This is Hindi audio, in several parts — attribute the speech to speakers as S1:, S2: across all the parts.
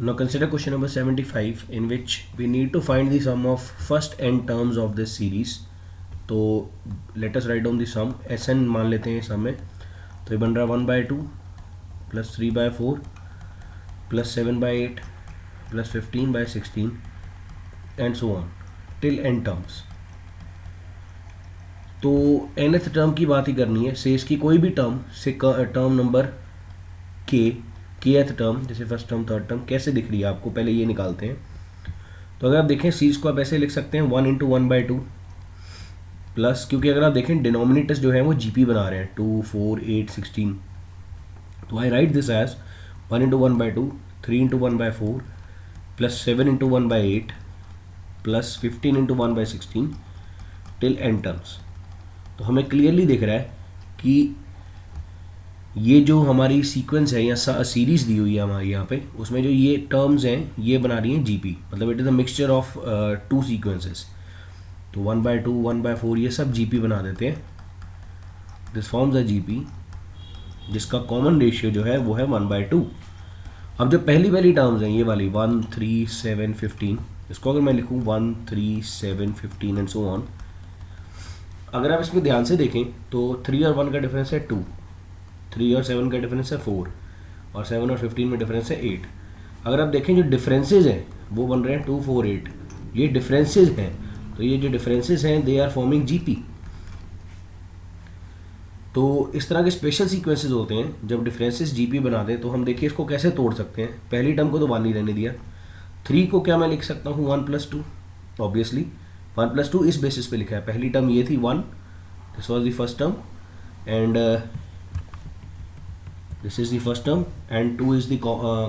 S1: Now consider question number 75 in which we need to find the sum of first n terms of this series. तो let us write down the sum. Sn मान लेते हैं sum में, तो ये बन रहा है 1/2 plus 3/4 plus 7/8 plus 15/16 and so on till n terms. तो nth टर्म की बात ही करनी है, से इसकी कोई भी टर्म से टर्म नंबर kth टर्म, जैसे फर्स्ट टर्म थर्ड टर्म कैसे दिख रही है आपको, पहले ये निकालते हैं. तो अगर आप देखें सीरीज को आप ऐसे लिख सकते हैं 1 × 1/2 प्लस, क्योंकि अगर आप देखें डिनोमिनेटर्स जो है वो जीपी बना रहे हैं 2, 4, 8, 16. तो I write this as 1 × 1/2, 3 × 1/4 plus 7 × 1/8 plus 15 × 1/16 till n terms. तो हमें क्लियरली दिख रहा है कि ये जो हमारी सीक्वेंस है या सीरीज दी हुई है हमारी यहाँ पे, उसमें जो ये टर्म्स हैं ये बना रही हैं जीपी, मतलब it is a mixture of two sequences. तो 1/2, 1/4 ये सब जीपी बना देते हैं. दिस फॉर्म्स अ जीपी जिसका कॉमन रेशियो जो है वो है 1/2. अब जो पहली टर्म्स हैं ये वाली 1, 3, 7, 15, इसको अगर मैं लिखूँ 1, 3, 7, 15 एंड सो ऑन, अगर आप इसमें ध्यान से देखें तो 3 और 1 का डिफरेंस है 2, 3 और 7 का डिफरेंस है 4 और 7 और 15 में डिफरेंस है 8. अगर आप देखें जो डिफरेंसेस हैं वो बन रहे हैं 2, 4, 8. ये डिफरेंसेस हैं, तो ये जो डिफरेंसेस हैं दे आर फॉर्मिंग जीपी. तो इस तरह के स्पेशल सीक्वेंसेस होते हैं जब डिफरेंसेस जीपी बना दें. तो हम देखिए इसको कैसे तोड़ सकते हैं. पहली टर्म को तो 1 ही रहने दिया. 3 को क्या मैं लिख सकता हूँ 1 + 2, ऑब्वियसली 1 + 2 इस बेसिस पे लिखा है. पहली टर्म ये थी 1, this was the first term and this is the first term and 2 is the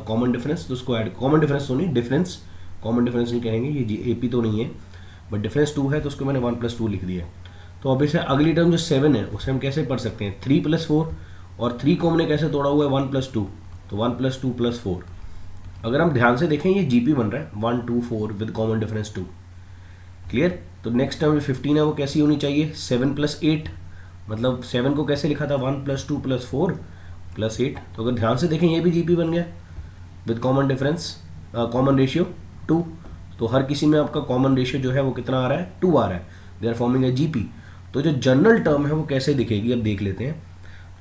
S1: common difference. तो उसको ऐड, कॉमन डिफरेंस तो नहीं, डिफरेंस, कॉमन डिफरेंस नहीं कहेंगे, ये एपी तो नहीं है, बट डिफरेंस 2 है तो उसको मैंने 1 + 2 लिख दिया. तो ऑब्वियसली अगली टर्म जो 7 है उसे हम कैसे पढ़ सकते हैं 3 + 4, और 3 को हमने कैसे तोड़ा हुआ है 1 + 2, तो 1 + 2 + 4. अगर हम ध्यान से देखें ये जीपी बन रहा है 1, 2, 4 विद कॉमन डिफरेंस 2. क्लियर. तो नेक्स्ट टर्म जो 15 है वो कैसी होनी चाहिए 7 + 8, मतलब 7 को कैसे लिखा था 1 + 2 + 4 + 8. तो अगर ध्यान से देखें ये भी जीपी बन गया with common difference, common ratio 2. तो हर किसी में आपका कॉमन रेशियो जो है वो कितना आ रहा है 2 आ रहा है. They are forming a GP. तो जो जनरल टर्म है वो कैसे दिखेगी अब देख लेते हैं.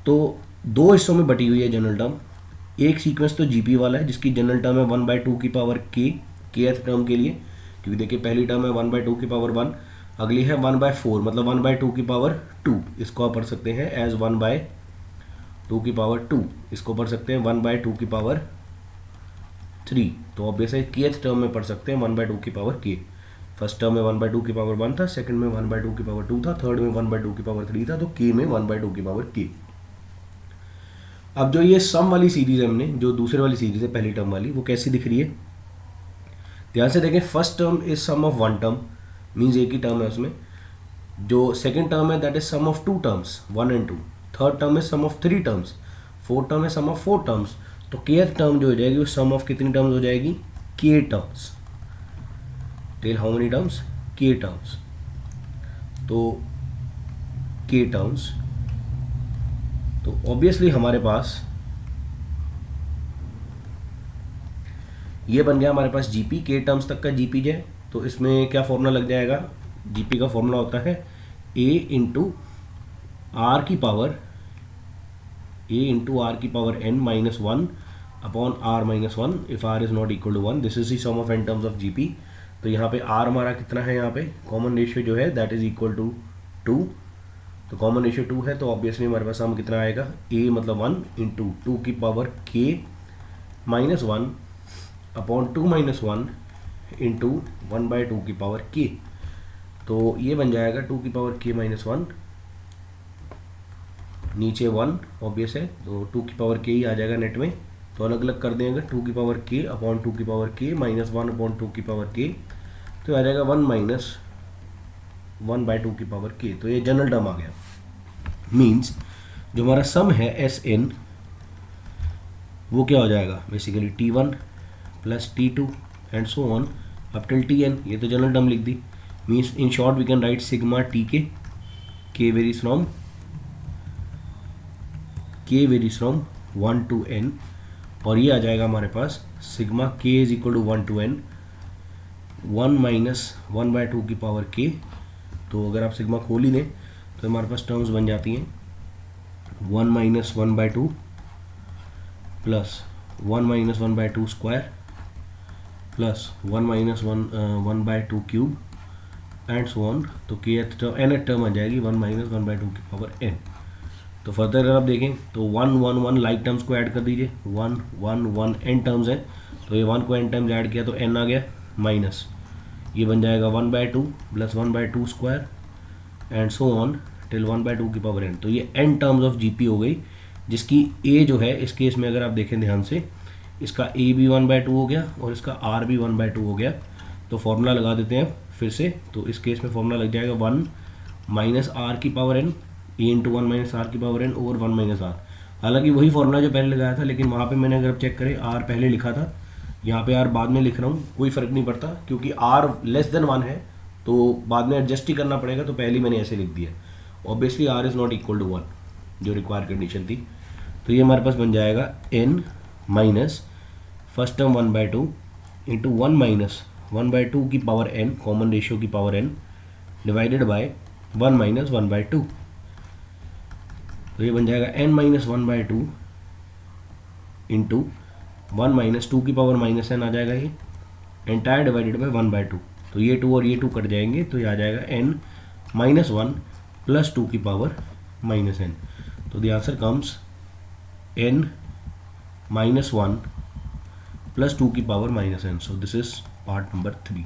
S1: तो 2 हिस्सों में बटी हुई है जनरल टर्म. एक सीक्वेंस तो जीपी वाला है जिसकी जनरल टर्म है 1/2 की पावर k, kth टर्म के लिए, क्योंकि देखिए पहली टर्म है 1/2 की पावर 1, अगली है 1/4 मतलब 1/2 की पावर 2. इसको आप पढ़ सकते हैं एज 1/2 की पावर 2. इसको पढ़ सकते हैं 1/2 की पावर 3. तो ऑब्वियसली kth टर्म में पढ़ सकते हैं 1/2 की पावर k. फर्स्ट टर्म में 1/2 की पावर 1 था, सेकंड में 1/2 की पावर 2 था, थर्ड में 1/2 की पावर 3 था, तो k में 1/2 की पावर k. अब जो ये सम वाली सीरीज है हमने, जो दूसरे वाली सीरीज है पहली टर्म वाली, वो कैसी दिख रही है ध्यान से देखें. First term is sum of one term, means एक ही टर्म है उसमें. जो सेकंड टर्म है that is sum of 2 terms 1 and 2. Third term is sum of 3 terms. Fourth term है सम ऑफ 4 टर्म्स. तो kth टर्म जो हो जाएगी वो सम ऑफ कितनी टर्म्स हो जाएगी k terms. Till how many terms k terms. तो k टर्म्स, तो ऑब्वियसली हमारे पास ये बन गया हमारे पास जीपी, के टर्म्स तक का जीपी है. तो इसमें क्या फॉर्मूला लग जाएगा, जीपी का फॉर्मूला होता है a × r की power n - 1 upon r - 1 if r is not equal to 1. This is the sum of n terms of GP. तो यहाँ पे r हमारा कितना है, यहाँ पे कॉमन रेशियो जो है दैट इज इक्वल टू 2. तो कॉमन रेशियो 2 है तो ऑब्वियसली हमारे पास सम कितना आएगा a मतलब 1 × 2 की पावर k - 1 अपॉन 2 - 1 इंटू 1/2 की पावर k. तो ये बन जाएगा 2 की पावर k - 1, नीचे 1 ऑब्वियस है, तो 2 की पावर k ही आ जाएगा नेट में. तो अलग अलग कर देंगे 2 की पावर k अपॉन 2 की पावर k - 1 अपॉन 2 की पावर k, तो आ जाएगा 1 - 1/2 की पावर k. तो ये जनरल टर्म आ गया. मीन्स जो हमारा सम है Sn वो क्या हो जाएगा basically T1 + T2 and so on up till Tn. ये तो जनरल टर्म लिख दी. Means in short we can write sigma Tk, k varies from 1 to n और ये आ जाएगा हमारे पास sigma k is equal to 1 to n 1 minus 1/2 की पावर k। तो अगर आप सिग्मा खोल ही दें तो हमारे पास टर्म्स बन जाती हैं 1 minus 1/2 plus 1 minus 1/2 square plus 1 minus 1/2 cube and so on. तो के एन टर्म आ जाएगी 1 माइनस 1/2 की पावर n। तो फर्दर अगर आप देखें तो 1 1 1 लाइक टर्म्स को ऐड कर दीजिए, 1 1 1 n टर्म्स हैं, तो ये 1 को n टाइम्स ऐड किया तो n आ गया माइनस ये बन जाएगा 1/2 plus 1/2 square and so on till 1/2 की पावर n। तो ये n टर्म्स ऑफ जीपी हो गई, जिसकी a जो है इस केस में अगर आप देखें ध्यान से, इसका a भी 1/2 हो गया और इसका r भी 1/2 हो गया। तो फॉर्मूला लगा देते हैं फिर से। तो इस केस में फॉर्मूला लग जाएगा 1 माइनस आर की power n a into 1 minus R की power n over 1 minus R. हालांकि वही फॉर्मूला जो पहले लगाया था, लेकिन वहाँ पे मैंने अगर आप चेक करें r पहले लिखा था, यहाँ पे r बाद में लिख रहा हूँ, कोई फ़र्क नहीं पड़ता क्योंकि r लेस देन 1 है तो बाद में एडजस्ट ही करना पड़ेगा। तो पहले मैंने ऐसे लिख दिया, obviously r is not equal to 1 जो रिक्वायर कंडीशन थी। तो ये हमारे पास बन जाएगा n minus first term 1/2 into 1 minus 1/2 की पावर n कॉमन रेशियो की power n divided by 1 minus 1/2। तो ये बन जाएगा n माइनस 1/2 इंटू 1 माइनस 2 की पावर माइनस n आ जाएगा ये एंटायर डिवाइडेड बाय 1/2। तो ये 2 और ये 2 कट जाएंगे तो ये आ जाएगा n माइनस 1 प्लस 2 की पावर माइनस n। तो the answer comes n minus 1 plus 2 की power minus n। So this is part number 3।